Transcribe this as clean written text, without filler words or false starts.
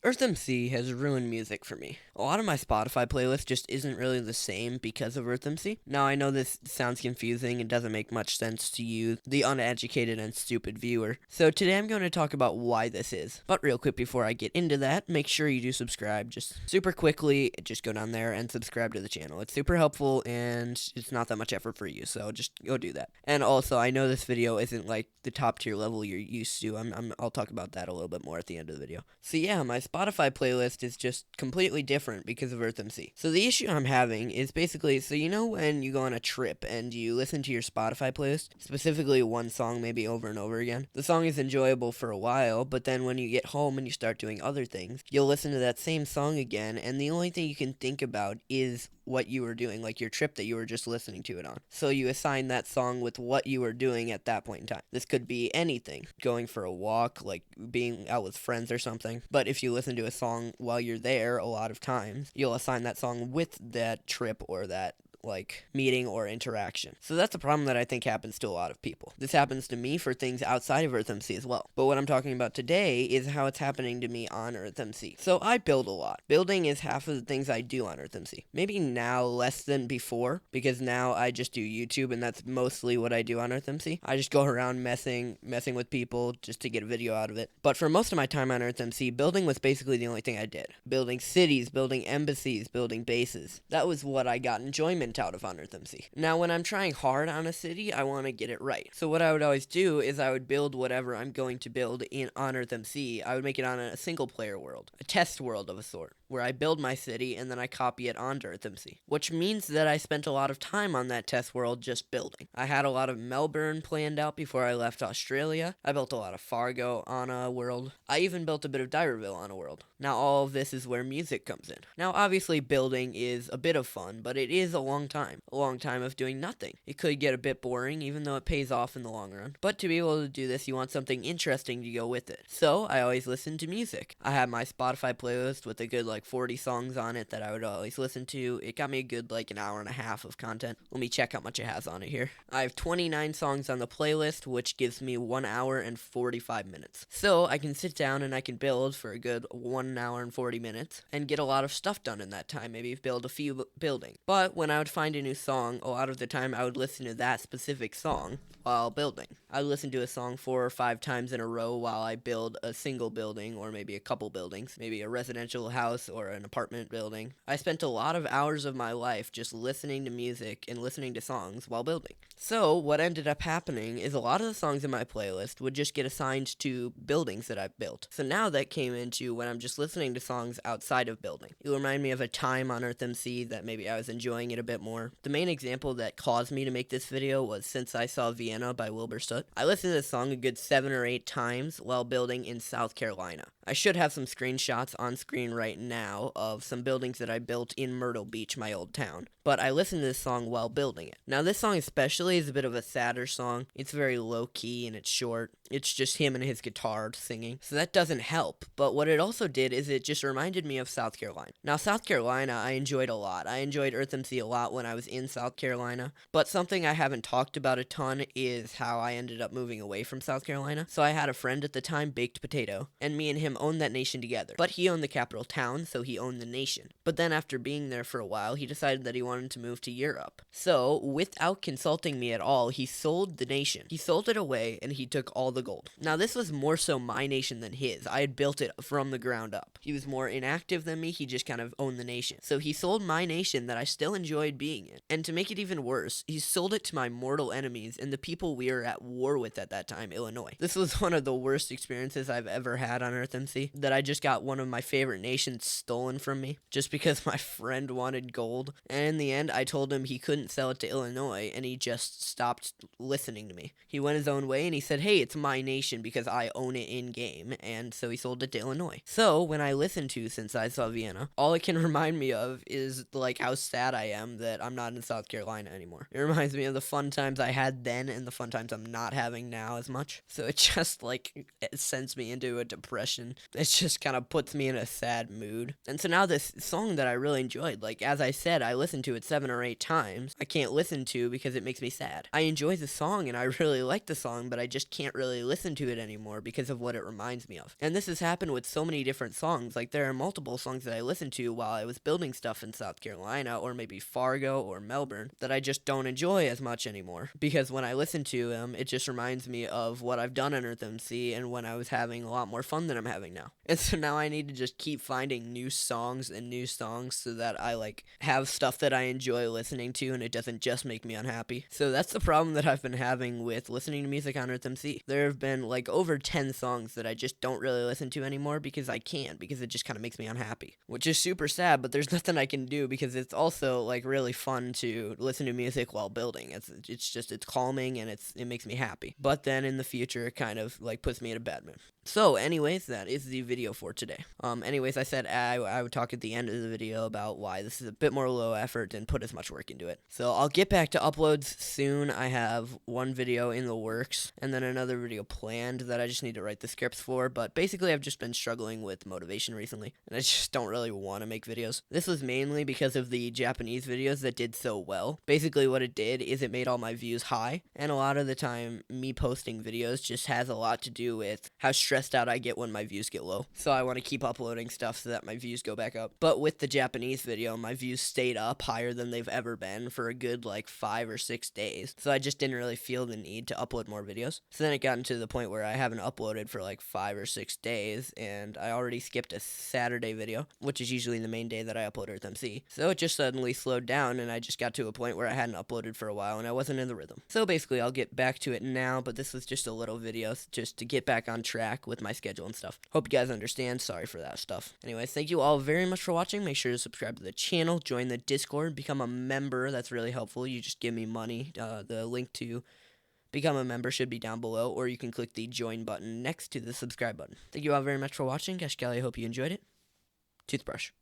EarthMC has ruined music for me. A lot of my Spotify playlist just isn't really the same because of EarthMC. Now, I know this sounds confusing and doesn't make much sense to you, the uneducated and stupid viewer. So today I'm going to talk about why this is. But real quick before I get into that, make sure you do subscribe. Just super quickly, just go down there and subscribe to the channel. It's super helpful and it's not that much effort for you, so just go do that. And also, I know this video isn't like the top tier level you're used to. I'll talk about that a little bit more at the end of the video. So yeah, my Spotify playlist is just completely different because of EarthMC. So the issue I'm having is basically, so you know when you go on a trip and you listen to your Spotify playlist, specifically one song maybe over and over again, the song is enjoyable for a while, but then when you get home and you start doing other things, you'll listen to that same song again, and the only thing you can think about is what you were doing, like your trip that you were just listening to it on. So you assign that song with what you were doing at that point in time. This could be anything, going for a walk, like being out with friends or something. But if you listen to a song while you're there, a lot of times, you'll assign that song with that trip or that meeting or interaction. So that's a problem that I think happens to a lot of people. This happens to me for things outside of EarthMC as well. But what I'm talking about today is how it's happening to me on EarthMC. So I build a lot. Building is half of the things I do on EarthMC. Maybe now less than before, because now I just do YouTube and that's mostly what I do on EarthMC. I just go around messing with people just to get a video out of it. But for most of my time on EarthMC, building was basically the only thing I did. Building cities, building embassies, building bases. That was what I got enjoyment out of on EarthMC. Now, when I'm trying hard on a city, I want to get it right. So what I would always do is I would build whatever I'm going to build on EarthMC. I would make it on a single player world, a test world of a sort, where I build my city and then I copy it onto EarthMC, which means that I spent a lot of time on that test world just building. I had a lot of Melbourne planned out before I left Australia. I built a lot of Fargo on a world. I even built a bit of Dyerville on a world. Now all of this is where music comes in. Now obviously building is a bit of fun, but it is a long time of doing nothing. It could get a bit boring even though it pays off in the long run. But to be able to do this, you want something interesting to go with it. So I always listen to music. I have my Spotify playlist with a good 40 songs on it that I would always listen to. It got me a good an hour and a half of content. Let me check how much it has on it here. I have 29 songs on the playlist, which gives me 1 hour and 45 minutes. So I can sit down and I can build for a good 1 hour and 40 minutes and get a lot of stuff done in that time. Maybe build a few buildings. But when I would find a new song, a lot of the time I would listen to that specific song while building. I listen to a song 4 or 5 times in a row while I build a single building or maybe a couple buildings, maybe a residential house or an apartment building. I spent a lot of hours of my life just listening to music and listening to songs while building. So what ended up happening is a lot of the songs in my playlist would just get assigned to buildings that I've built. So now that came into when I'm just listening to songs outside of building. It'll remind me of a time on EarthMC that maybe I was enjoying it a bit more. The main example that caused me to make this video was Since I Saw Vienna by Wilbur Soot. I listened to this song a good 7 or 8 times while building in South Carolina. I should have some screenshots on screen right now of some buildings that I built in Myrtle Beach, my old town. But I listened to this song while building it. Now this song especially is a bit of a sadder song. It's very low key and it's short. It's just him and his guitar singing. So that doesn't help. But what it also did is it just reminded me of South Carolina. Now South Carolina I enjoyed a lot. I enjoyed EarthMC a lot when I was in South Carolina. But something I haven't talked about a ton is how I ended up moving away from South Carolina. So I had a friend at the time, Baked Potato, and me and him owned that nation together. But he owned the capital town, so he owned the nation. But then after being there for a while, he decided that he wanted to move to Europe. So, without consulting me at all, he sold the nation. He sold it away, and he took all the gold. Now, this was more so my nation than his. I had built it from the ground up. He was more inactive than me. He just kind of owned the nation. So he sold my nation that I still enjoyed being in. And to make it even worse, he sold it to my mortal enemies and the people we were at war with at that time, Illinois. This was one of the worst experiences I've ever had on EarthMC, that I just got one of my favorite nations stolen from me just because my friend wanted gold. And in the end, I told him he couldn't sell it to Illinois, and he just stopped listening to me. He went his own way and he said, hey, it's my nation because I own it in-game, and so he sold it to Illinois. So when I listen to Since I Saw Vienna, all it can remind me of is how sad I am that I'm not in South Carolina anymore. It reminds me of the fun times I had then and the fun times I'm not having now as much. So it just, like, it sends me into a depression. It just kind of puts me in a sad mood. And so now this song that I really enjoyed, like, as I said, I listened to it 7 or 8 times. I can't listen to because it makes me sad. I enjoy the song and I really like the song, but I just can't really listen to it anymore because of what it reminds me of. And this has happened with so many different songs. Like, there are multiple songs that I listened to while I was building stuff in South Carolina or maybe Fargo or Melbourne that I just don't enjoy as much anymore. Because when I listen to them, it just reminds me of what I've done in EarthMC and when I was having a lot more fun than I'm having now. And so now I need to just keep finding new songs so that I, like, have stuff that I enjoy listening to and it doesn't just make me unhappy. So that's the problem that I've been having with listening to music on EarthMC. There have been, like, over 10 songs that I just don't really listen to anymore because I can't, because it just kind of makes me unhappy, which is super sad, but there's nothing I can do because it's also, like, really fun to listen to music while building. It's calming and it makes me happy. But then in the future, it kind of, like, puts me in a bad mood. So, anyways, that is the video for today. I said I would talk at the end of the video about why this is a bit more low effort and put as much work into it. So, I'll get back to uploads soon. I have one video in the works and then another video planned that I just need to write the scripts for. But basically, I've just been struggling with motivation recently, and I just don't really want to make videos. This was mainly because of the Japanese videos that did so well. Basically, what it did is it made all my views high, and a lot of the time, me posting videos just has a lot to do with how stressed out I get when my views get low. So I want to keep uploading stuff so that my views go back up. But with the Japanese video, my views stayed up higher than they've ever been for a good, like, 5 or 6 days. So I just didn't really feel the need to upload more videos. So then it got to the point where I haven't uploaded for like 5 or 6 days, and I already skipped a Saturday video, which is usually the main day that I upload EarthMC. So it just suddenly slowed down, and I just got to a point where I hadn't uploaded for a while, and I wasn't in the rhythm. So basically, I'll get back to it now, but this was just a little video just to get back on track with my schedule and stuff. Hope you guys understand. Sorry for that stuff. Anyways, thank you all very much for watching. Make sure to subscribe to the channel, join the Discord, become a member. That's really helpful. You just give me money. The link to become a member should be down below, or you can click the join button next to the subscribe button. Thank you all very much for watching. Gosh, Kelly, I hope you enjoyed it. Toothbrush.